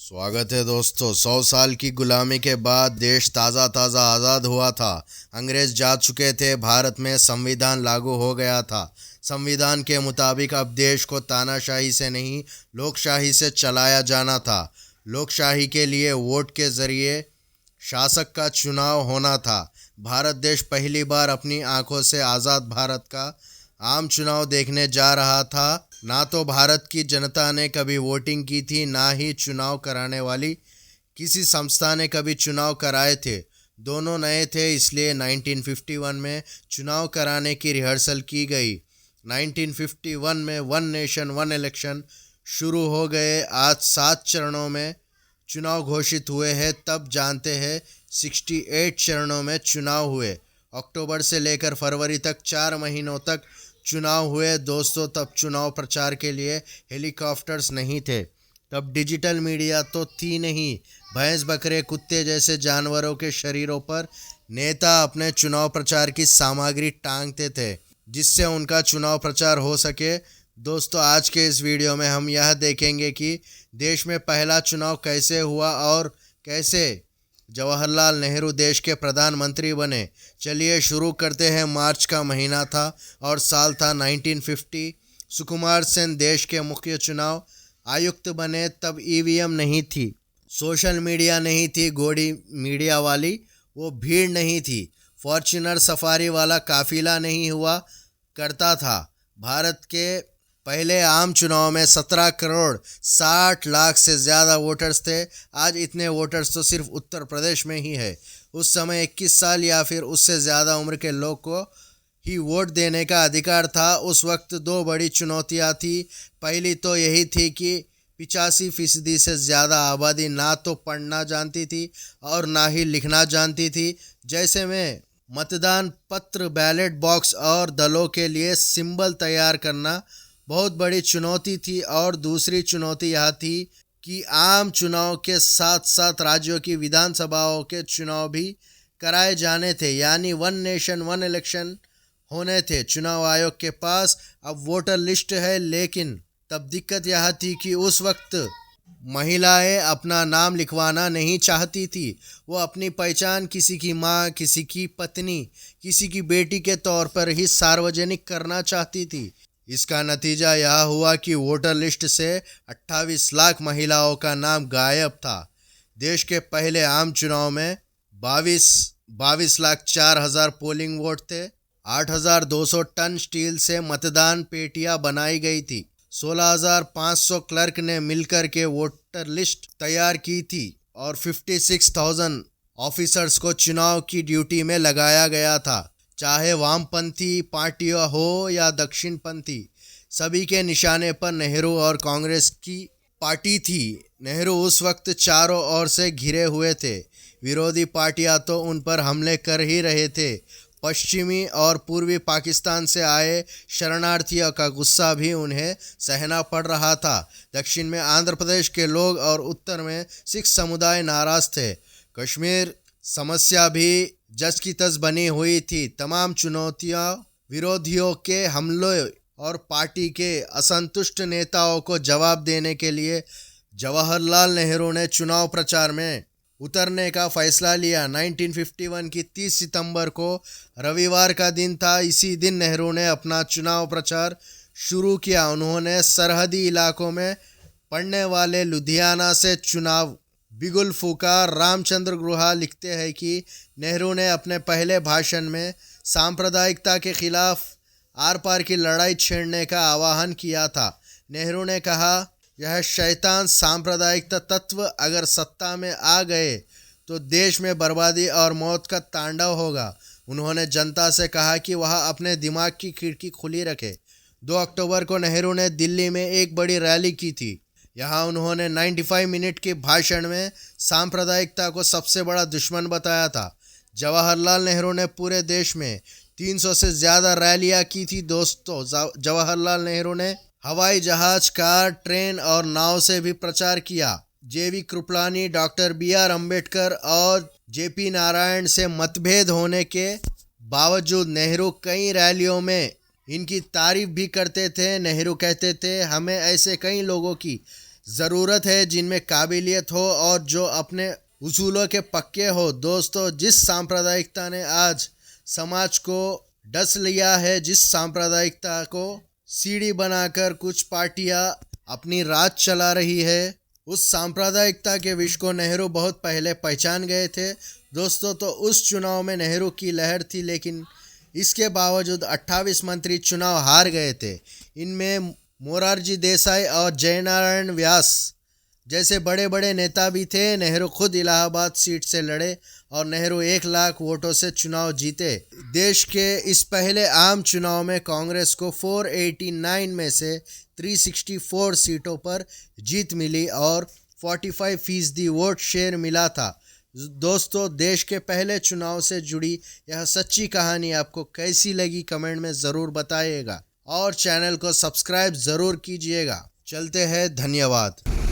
स्वागत है दोस्तों। 100 साल की गुलामी के बाद देश ताज़ा ताज़ा आज़ाद हुआ था। अंग्रेज जा चुके थे, भारत में संविधान लागू हो गया था। संविधान के मुताबिक अब देश को तानाशाही से नहीं, लोकशाही से चलाया जाना था। लोकशाही के लिए वोट के ज़रिए शासक का चुनाव होना था। भारत देश पहली बार अपनी आंखों से आज़ाद भारत का आम चुनाव देखने जा रहा था। ना तो भारत की जनता ने कभी वोटिंग की थी, ना ही चुनाव कराने वाली किसी संस्था ने कभी चुनाव कराए थे। दोनों नए थे, इसलिए 1951 में चुनाव कराने की रिहर्सल की गई। 1951 में वन नेशन वन इलेक्शन शुरू हो गए। आज 7 चरणों में चुनाव घोषित हुए हैं। तब जानते हैं 68 चरणों में चुनाव हुए। अक्टूबर से लेकर फरवरी तक 4 महीनों तक चुनाव हुए। दोस्तों, तब चुनाव प्रचार के लिए हेलीकॉप्टर्स नहीं थे। तब डिजिटल मीडिया तो थी नहीं। भैंस बकरे कुत्ते जैसे जानवरों के शरीरों पर नेता अपने चुनाव प्रचार की सामग्री टांगते थे, जिससे उनका चुनाव प्रचार हो सके। दोस्तों, आज के इस वीडियो में हम यह देखेंगे कि देश में पहला चुनाव कैसे हुआ और कैसे जवाहरलाल नेहरू देश के प्रधानमंत्री बने। चलिए शुरू करते हैं। मार्च का महीना था और साल था 1950। सुकुमार सेन देश के मुख्य चुनाव आयुक्त बने। तब ईवीएम नहीं थी, सोशल मीडिया नहीं थी, गोड़ी मीडिया वाली वो भीड़ नहीं थी, फॉर्च्यूनर सफारी वाला काफिला नहीं हुआ करता था। भारत के पहले आम चुनाव में 17 करोड़ 60 लाख से ज़्यादा वोटर्स थे। आज इतने वोटर्स तो सिर्फ उत्तर प्रदेश में ही है। उस समय 21 साल या फिर उससे ज़्यादा उम्र के लोग को ही वोट देने का अधिकार था। उस वक्त 2 बड़ी चुनौतियां थी। पहली तो यही थी कि 85% से ज़्यादा आबादी ना तो पढ़ना जानती थी और ना ही लिखना जानती थी। जैसे में मतदान पत्र, बैलेट बॉक्स और दलों के लिए सिंबल तैयार करना बहुत बड़ी चुनौती थी। और दूसरी चुनौती यह थी कि आम चुनाव के साथ साथ राज्यों की विधानसभाओं के चुनाव भी कराए जाने थे, यानी वन नेशन वन इलेक्शन होने थे। चुनाव आयोग के पास अब वोटर लिस्ट है, लेकिन तब दिक्कत यह थी कि उस वक्त महिलाएं अपना नाम लिखवाना नहीं चाहती थी। वो अपनी पहचान किसी की माँ, किसी की पत्नी, किसी की बेटी के तौर पर ही सार्वजनिक करना चाहती थी। इसका नतीजा यह हुआ कि वोटर लिस्ट से 28 लाख महिलाओं का नाम गायब था। देश के पहले आम चुनाव में 22 लाख 4 हजार पोलिंग वोट थे। 8,200 टन स्टील से मतदान पेटियां बनाई गई थी। 16,500 क्लर्क ने मिलकर के वोटर लिस्ट तैयार की थी और 56,000 ऑफिसर्स को चुनाव की ड्यूटी में लगाया गया था। चाहे वामपंथी पार्टियां हो या दक्षिणपंथी, सभी के निशाने पर नेहरू और कांग्रेस की पार्टी थी। नेहरू उस वक्त चारों ओर से घिरे हुए थे। विरोधी पार्टियां तो उन पर हमले कर ही रहे थे। पश्चिमी और पूर्वी पाकिस्तान से आए शरणार्थियों का गुस्सा भी उन्हें सहना पड़ रहा था। दक्षिण में आंध्र प्रदेश के लोग और उत्तर में सिख समुदाय नाराज थे। कश्मीर समस्या भी जस की तस बनी हुई थी। तमाम चुनौतियां, विरोधियों के हमलों और पार्टी के असंतुष्ट नेताओं को जवाब देने के लिए जवाहरलाल नेहरू ने चुनाव प्रचार में उतरने का फैसला लिया। 1951 की 30 सितंबर को रविवार का दिन था। इसी दिन नेहरू ने अपना चुनाव प्रचार शुरू किया। उन्होंने सरहदी इलाकों में पड़ने वाले लुधियाना से चुनाव बिगुल फूका। रामचंद्र गुहा लिखते हैं कि नेहरू ने अपने पहले भाषण में सांप्रदायिकता के खिलाफ आर पार की लड़ाई छेड़ने का आह्वान किया था। नेहरू ने कहा, यह शैतान सांप्रदायिकता तत्व अगर सत्ता में आ गए तो देश में बर्बादी और मौत का तांडव होगा। उन्होंने जनता से कहा कि वह अपने दिमाग की खिड़की खुली रखे। 2 अक्टूबर को नेहरू ने दिल्ली में एक बड़ी रैली की थी। यहाँ उन्होंने 95 मिनट के भाषण में सांप्रदायिकता को सबसे बड़ा दुश्मन बताया था। जवाहरलाल नेहरू ने पूरे देश में 300 से ज़्यादा रैलियाँ की थी। दोस्तों, जवाहरलाल नेहरू ने हवाई जहाज, कार, ट्रेन और नाव से भी प्रचार किया। जेवी कृपलानी, डॉक्टर BR अम्बेडकर और JP नारायण से मतभेद होने के बावजूद नेहरू कई रैलियों में इनकी तारीफ भी करते थे। नेहरू कहते थे, हमें ऐसे कई लोगों की ज़रूरत है जिनमें काबिलियत हो और जो अपने उसूलों के पक्के हो। दोस्तों, जिस सांप्रदायिकता ने आज समाज को डस लिया है, जिस सांप्रदायिकता को सीढ़ी बनाकर कुछ पार्टियां अपनी राज चला रही है, उस सांप्रदायिकता के विष को नेहरू बहुत पहले पहचान गए थे। दोस्तों, तो उस चुनाव में नेहरू की लहर थी, लेकिन इसके बावजूद 28 मंत्री चुनाव हार गए थे। इनमें मोरारजी देसाई और जयनारायण व्यास जैसे बड़े बड़े नेता भी थे। नेहरू खुद इलाहाबाद सीट से लड़े और नेहरू 1 लाख वोटों से चुनाव जीते। देश के इस पहले आम चुनाव में कांग्रेस को 489 में से 364 सीटों पर जीत मिली और 45% वोट शेयर मिला था। दोस्तों, देश के पहले चुनाव से जुड़ी यह सच्ची कहानी आपको कैसी लगी कमेंट में ज़रूर बताइएगा और चैनल को सब्सक्राइब ज़रूर कीजिएगा। चलते हैं, धन्यवाद।